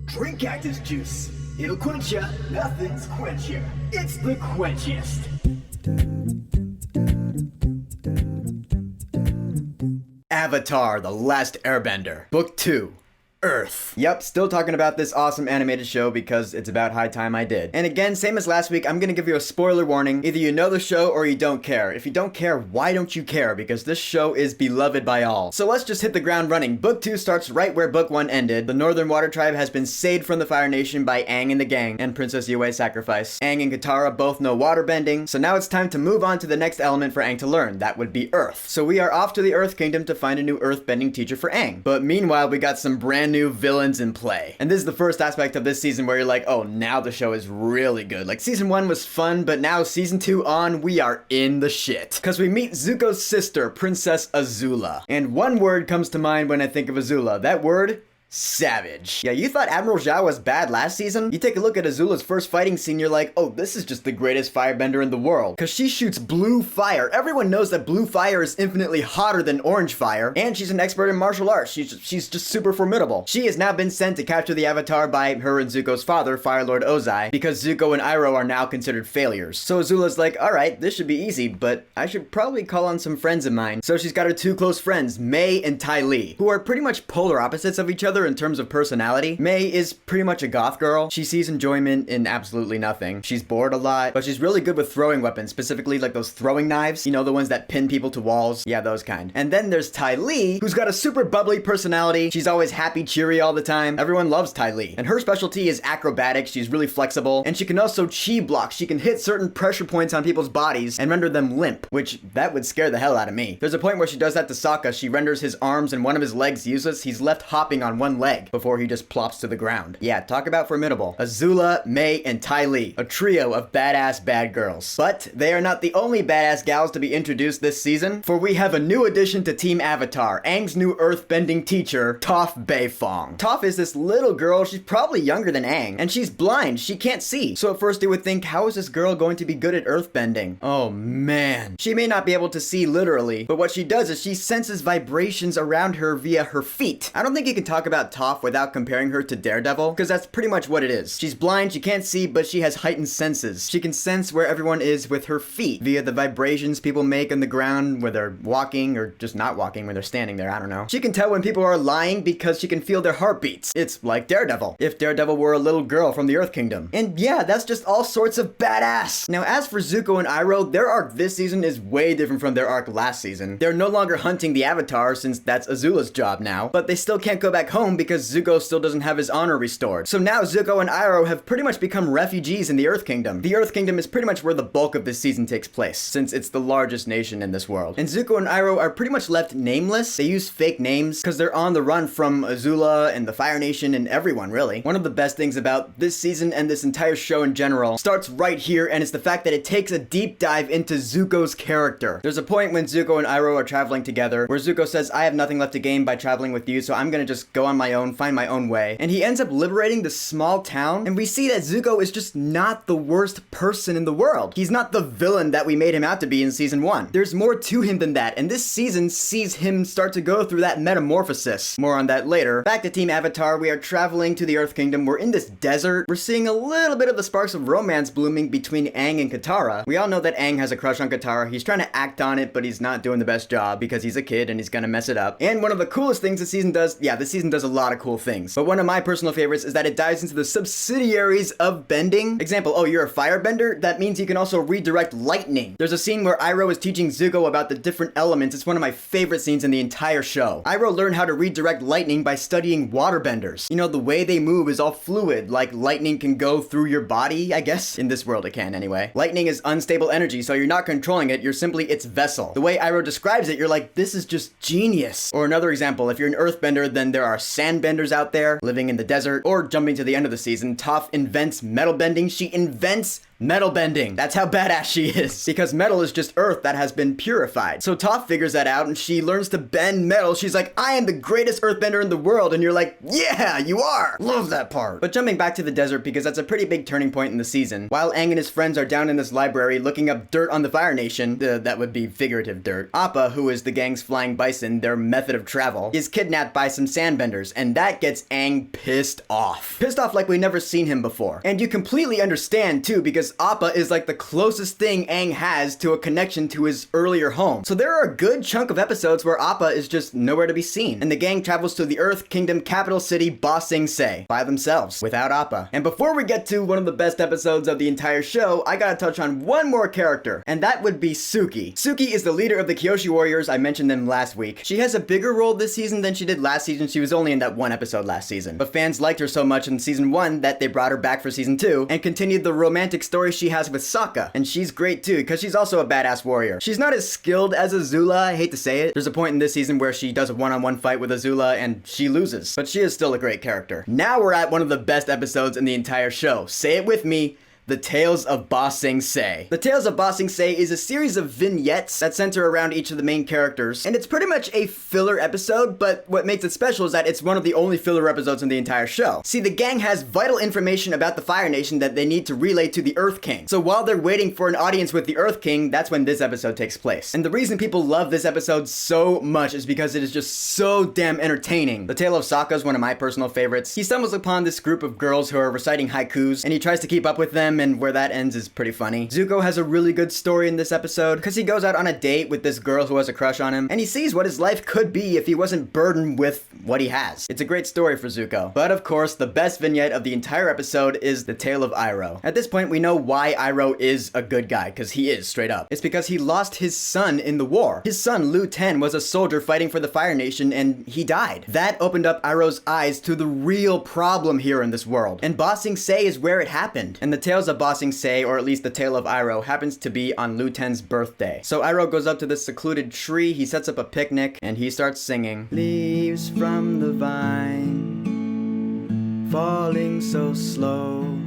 Drink cactus juice. It'll quench ya. Nothing's quench ya. It's the quenchiest. Avatar: The Last Airbender. Book 2. Earth. Yep, still talking about this awesome animated show because it's about high time I did. And again, same as last week, I'm gonna give you a spoiler warning. Either you know the show or you don't care. If you don't care, why don't you care? Because this show is beloved by all. So let's just hit the ground running. Book 2 starts right where Book 1 ended. The Northern Water Tribe has been saved from the Fire Nation by Aang and the gang, and Princess Yue's sacrifice. Aang and Katara both know waterbending, so now it's time to move on to the next element for Aang to learn. That would be Earth. So we are off to the Earth Kingdom to find a new earthbending teacher for Aang. But meanwhile, we got some brand new villains in play. And this is the first aspect of this season where you're like, oh, now the show is really good. Like, season 1 was fun, but now season 2 on, we are in the shit. Because we meet Zuko's sister, Princess Azula. And one word comes to mind when I think of Azula. That word? Savage. Yeah, you thought Admiral Zhao was bad last season? You take a look at Azula's first fighting scene, you're like, oh, this is just the greatest firebender in the world. Cause she shoots blue fire. Everyone knows that blue fire is infinitely hotter than orange fire. And she's an expert in martial arts. She's just super formidable. She has now been sent to capture the Avatar by her and Zuko's father, Fire Lord Ozai, because Zuko and Iroh are now considered failures. So Azula's like, alright, this should be easy, but I should probably call on some friends of mine. So she's got her two close friends, Mei and Ty Lee, who are pretty much polar opposites of each other in terms of personality. Mei is pretty much a goth girl. She sees enjoyment in absolutely nothing. She's bored a lot, but she's really good with throwing weapons, specifically like those throwing knives. You know, the ones that pin people to walls. Yeah, those kind. And then there's Ty Lee, who's got a super bubbly personality. She's always happy, cheery all the time. Everyone loves Ty Lee. And her specialty is acrobatics. She's really flexible. And she can also chi block. She can hit certain pressure points on people's bodies and render them limp, which that would scare the hell out of me. There's a point where she does that to Sokka. She renders his arms and one of his legs useless. He's left hopping on one leg before he just plops to the ground. Yeah, talk about formidable. Azula, Mei, and Ty Lee, a trio of badass bad girls. But they are not the only badass gals to be introduced this season, for we have a new addition to Team Avatar, Aang's new earthbending teacher, Toph Beifong. Toph is this little girl, she's probably younger than Aang, and she's blind, she can't see. So at first you would think, how is this girl going to be good at earthbending? Oh man. She may not be able to see literally, but what she does is she senses vibrations around her via her feet. I don't think you can talk about Toph without comparing her to Daredevil, because that's pretty much what it is. She's blind, she can't see, but she has heightened senses. She can sense where everyone is with her feet via the vibrations people make on the ground where they're walking or just not walking when they're standing there, I don't know. She can tell when people are lying because she can feel their heartbeats. It's like Daredevil, if Daredevil were a little girl from the Earth Kingdom. And yeah, that's just all sorts of badass. Now as for Zuko and Iroh, their arc this season is way different from their arc last season. They're no longer hunting the Avatar since that's Azula's job now, but they still can't go back home because Zuko still doesn't have his honor restored. So now Zuko and Iroh have pretty much become refugees in the Earth Kingdom. The Earth Kingdom is pretty much where the bulk of this season takes place, since it's the largest nation in this world. And Zuko and Iroh are pretty much left nameless. They use fake names because they're on the run from Azula and the Fire Nation and everyone, really. One of the best things about this season and this entire show in general starts right here, and it's the fact that it takes a deep dive into Zuko's character. There's a point when Zuko and Iroh are traveling together where Zuko says, I have nothing left to gain by traveling with you, so I'm gonna just go on my own, find my own way. And he ends up liberating the small town, and we see that Zuko is just not the worst person in the world. He's not the villain that we made him out to be in season 1. There's more to him than that, and this season sees him start to go through that metamorphosis. More on that later. Back to Team Avatar, we are traveling to the Earth Kingdom. We're in this desert. We're seeing a little bit of the sparks of romance blooming between Aang and Katara. We all know that Aang has a crush on Katara. He's trying to act on it, but he's not doing the best job because he's a kid and he's gonna mess it up. And one of the coolest things this season does, yeah, this season does a lot of cool things, but one of my personal favorites is that it dives into the subsidiaries of bending. Example, oh, you're a firebender? That means you can also redirect lightning. There's a scene where Iroh is teaching Zuko about the different elements. It's one of my favorite scenes in the entire show. Iroh learned how to redirect lightning by studying waterbenders. You know, the way they move is all fluid, like lightning can go through your body, I guess. In this world it can, anyway. Lightning is unstable energy, so you're not controlling it, you're simply its vessel. The way Iroh describes it, you're like, this is just genius. Or another example, if you're an earthbender, then there are sandbenders out there living in the desert. Or jumping to the end of the season, Toph invents metal bending. She invents metal bending. That's how badass she is. Because metal is just earth that has been purified. So Toph figures that out and she learns to bend metal. She's like, I am the greatest earthbender in the world. And you're like, yeah, you are. Love that part. But jumping back to the desert, because that's a pretty big turning point in the season. While Aang and his friends are down in this library looking up dirt on the Fire Nation, that would be figurative dirt, Appa, who is the gang's flying bison, their method of travel, is kidnapped by some sandbenders. And that gets Aang pissed off. Pissed off like we never seen him before. And you completely understand too, because Appa is like the closest thing Aang has to a connection to his earlier home. So there are a good chunk of episodes where Appa is just nowhere to be seen. And the gang travels to the Earth Kingdom capital city, Ba Sing Se, by themselves, without Appa. And before we get to one of the best episodes of the entire show, I gotta touch on one more character, and that would be Suki. Suki is the leader of the Kyoshi Warriors. I mentioned them last week. She has a bigger role this season than she did last season. She was only in that one episode last season. But fans liked her so much in season 1 that they brought her back for season 2 and continued the romantic story she has with Sokka. And she's great too, because she's also a badass warrior. She's not as skilled as Azula, I hate to say it. There's a point in this season where she does a one-on-one fight with Azula and she loses. But she is still a great character. Now we're at one of the best episodes in the entire show. Say it with me. The Tales of Ba Sing Se. The Tales of Ba Sing Se is a series of vignettes that center around each of the main characters, and it's pretty much a filler episode, but what makes it special is that it's one of the only filler episodes in the entire show. See, the gang has vital information about the Fire Nation that they need to relay to the Earth King. So while they're waiting for an audience with the Earth King, that's when this episode takes place. And the reason people love this episode so much is because it is just so damn entertaining. The Tale of Saka is one of my personal favorites. He stumbles upon this group of girls who are reciting haikus, and he tries to keep up with them, and where that ends is pretty funny. Zuko has a really good story in this episode because he goes out on a date with this girl who has a crush on him, and he sees what his life could be if he wasn't burdened with what he has. It's a great story for Zuko. But of course, the best vignette of the entire episode is the tale of Iroh. At this point, we know why Iroh is a good guy, because he is, straight up. It's because he lost his son in the war. His son, Lu Ten, was a soldier fighting for the Fire Nation, and he died. That opened up Iroh's eyes to the real problem here in this world. And Ba Sing Se is where it happened. And the tales of Ba Sing Se, or at least the tale of Iroh, happens to be on Lu Ten's birthday. So Iroh goes up to this secluded tree, he sets up a picnic, and he starts singing, leaves from the vine, falling so slow.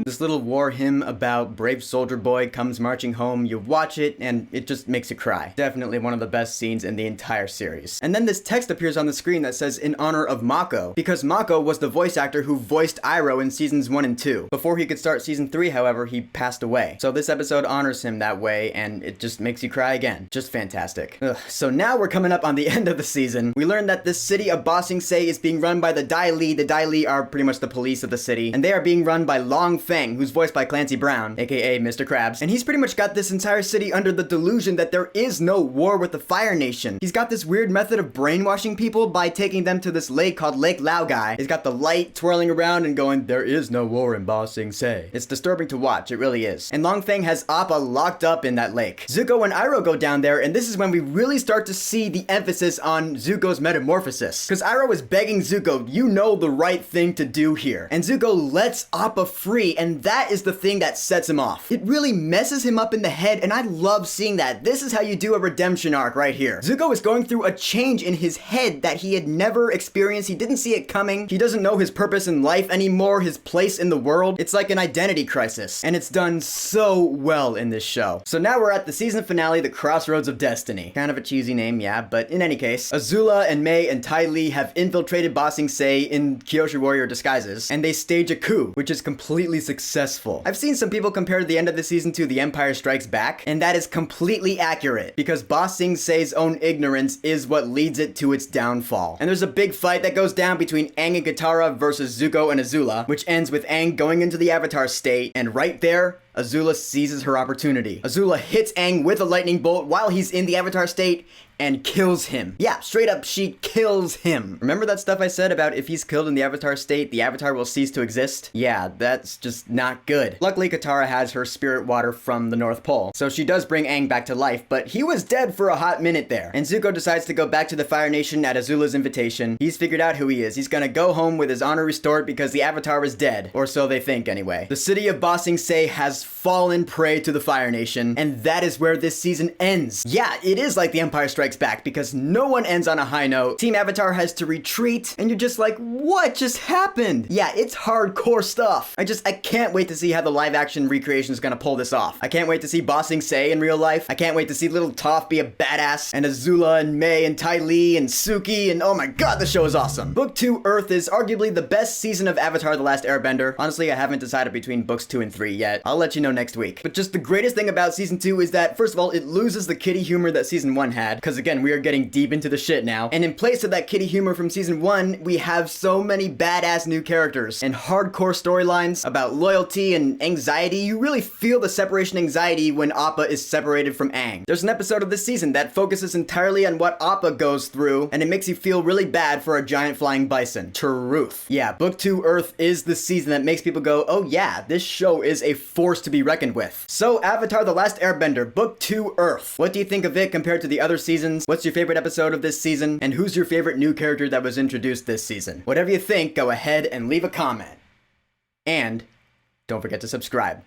This little war hymn about brave soldier boy comes marching home. You watch it and it just makes you cry. Definitely one of the best scenes in the entire series. And then this text appears on the screen that says in honor of Mako, because Mako was the voice actor who voiced Iroh in seasons 1 and 2. Before he could start season 3, however, he passed away. So this episode honors him that way, and it just makes you cry again. Just fantastic. Ugh. So now we're coming up on the end of the season. We learned that this city of Ba Sing Se is being run by the Dai Li. The Dai Li are pretty much the police of the city, and they are being run by Long Feng, who's voiced by Clancy Brown, aka Mr. Krabs, and he's pretty much got this entire city under the delusion that there is no war with the Fire Nation. He's got this weird method of brainwashing people by taking them to this lake called Lake Laogai. He's got the light twirling around and going, there is no war in Ba Sing Se. It's disturbing to watch, it really is. And Long Feng has Appa locked up in that lake. Zuko and Iroh go down there, and this is when we really start to see the emphasis on Zuko's metamorphosis. Because Iroh is begging Zuko, you know the right thing to do here. And Zuko lets Appa free, and that is the thing that sets him off. It really messes him up in the head, and I love seeing that. This is how you do a redemption arc right here. Zuko is going through a change in his head that he had never experienced. He didn't see it coming. He doesn't know his purpose in life anymore, his place in the world. It's like an identity crisis, and it's done so well in this show. So now we're at the season finale, The Crossroads of Destiny. Kind of a cheesy name, yeah, but in any case, Azula and Mei and Ty Lee have infiltrated Ba Sing Se in Kyoshi Warrior disguises, and they stage a coup, which is completely successful. I've seen some people compare the end of the season to The Empire Strikes Back, and that is completely accurate, because Ba Sing Se's own ignorance is what leads it to its downfall. And there's a big fight that goes down between Aang and Katara versus Zuko and Azula, which ends with Aang going into the Avatar state, and right there, Azula seizes her opportunity. Azula hits Aang with a lightning bolt while he's in the Avatar state and kills him. Yeah, straight up, she kills him. Remember that stuff I said about if he's killed in the Avatar state, the Avatar will cease to exist? Yeah, that's just not good. Luckily, Katara has her spirit water from the North Pole, so she does bring Aang back to life, but he was dead for a hot minute there. And Zuko decides to go back to the Fire Nation at Azula's invitation. He's figured out who he is. He's gonna go home with his honor restored because the Avatar is dead, or so they think anyway. The city of Ba Sing Se has has fallen prey to the Fire Nation, and that is where this season ends. Yeah, it is like The Empire Strikes Back, because no one ends on a high note. Team Avatar has to retreat, and you're just like, what just happened? Yeah, it's hardcore stuff. I can't wait to see how the live-action recreation is gonna pull this off. I can't wait to see Ba Sing Se in real life. I can't wait to see little Toph be a badass, and Azula and Mei and Ty Lee and Suki, and oh my god, the show is awesome. Book 2, Earth, is arguably the best season of Avatar: The Last Airbender. Honestly, I haven't decided between books 2 and 3 yet. I'll let you know next week. But just the greatest thing about season 2 is that, first of all, it loses the kiddie humor that season 1 had, because again, we are getting deep into the shit now. And in place of that kiddie humor from season 1, we have so many badass new characters and hardcore storylines about loyalty and anxiety. You really feel the separation anxiety when Appa is separated from Aang. There's an episode of this season that focuses entirely on what Appa goes through, and it makes you feel really bad for a giant flying bison. Truth. Yeah, Book 2 Earth is the season that makes people go, oh yeah, this show is a force to be reckoned with. So, Avatar: The Last Airbender, Book 2 Earth. What do you think of it compared to the other seasons? What's your favorite episode of this season? And who's your favorite new character that was introduced this season? Whatever you think, go ahead and leave a comment. And don't forget to subscribe.